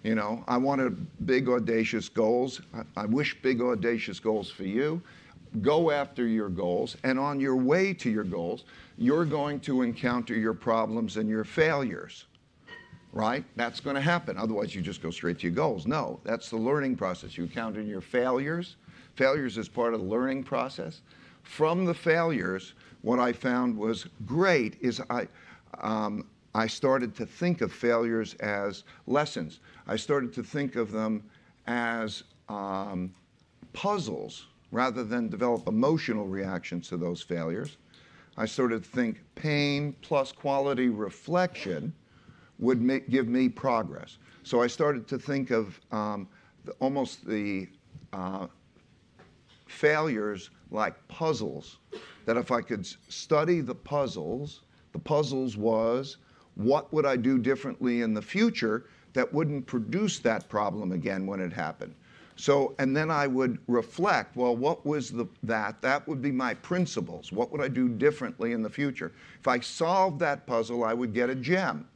You know, I wanted big, audacious goals. I wish big, audacious goals for you. Go after your goals, and on your way to your goals, you're going to encounter your problems and your failures, right? That's going to happen. Otherwise, you just go straight to your goals. No, that's the learning process. You encounter your failures. Failures is part of the learning process. From the failures, what I found was great is I started to think of failures as lessons. I started to think of them as puzzles rather than develop emotional reactions to those failures. I started to think pain plus quality reflection would give me progress. So I started to think of almost the failures like puzzles, that if I could study the puzzles was, what would I do differently in the future that wouldn't produce that problem again when it happened? So, and then I would reflect, well, what was that would be my principles. What would I do differently in the future? If I solved that puzzle, I would get a gem.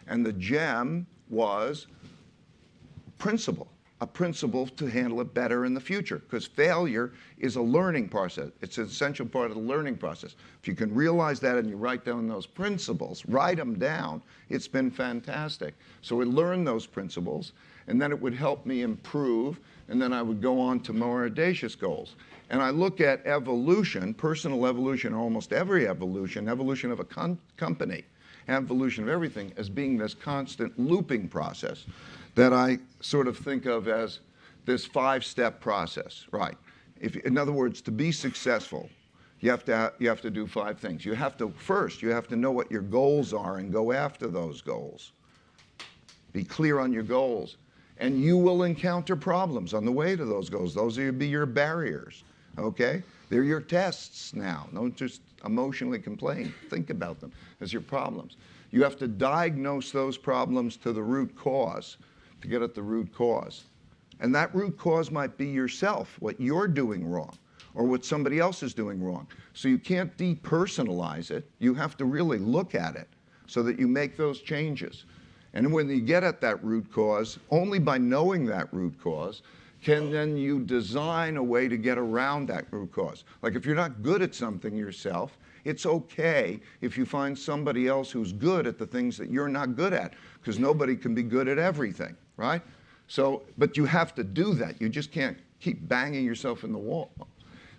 And the gem was principle, a principle to handle it better in the future, because failure is a learning process. It's an essential part of the learning process. If you can realize that and you write down those principles, write them down, it's been fantastic. So I learned those principles, and then it would help me improve, and then I would go on to more audacious goals. And I look at evolution, personal evolution, almost every evolution of a company, evolution of everything, as being this constant looping process that I sort of think of as this 5-step process, right? In other words, to be successful, you have to do 5 things. First, you have to know what your goals are and go after those goals. Be clear on your goals. And you will encounter problems on the way to those goals. Those will be your barriers, okay? They're your tests now. Don't just emotionally complain. Think about them as your problems. You have to diagnose those problems to the root cause, to get at the root cause. And that root cause might be yourself, what you're doing wrong, or what somebody else is doing wrong. So you can't depersonalize it. You have to really look at it so that you make those changes. And when you get at that root cause, only by knowing that root cause can then you design a way to get around that root cause. Like if you're not good at something yourself, it's okay if you find somebody else who's good at the things that you're not good at, because nobody can be good at everything, right? So, but you have to do that. You just can't keep banging yourself in the wall.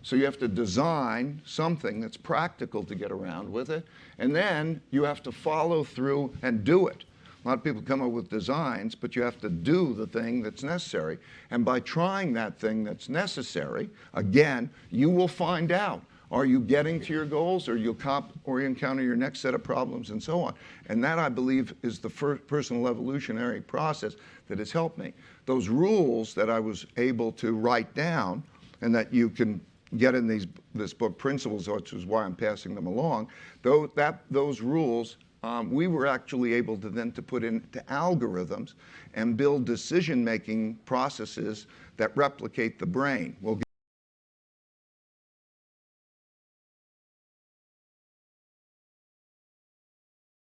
So you have to design something that's practical to get around with it, and then you have to follow through and do it. A lot of people come up with designs, but you have to do the thing that's necessary. And by trying that thing that's necessary, again, you will find out. Are you getting to your goals, or you encounter your next set of problems, and so on? And that, I believe, is the first personal evolutionary process that has helped me. Those rules that I was able to write down, and that you can get in this book, Principles, which is why I'm passing them along, those rules, we were actually able to then put into algorithms and build decision-making processes that replicate the brain. We'll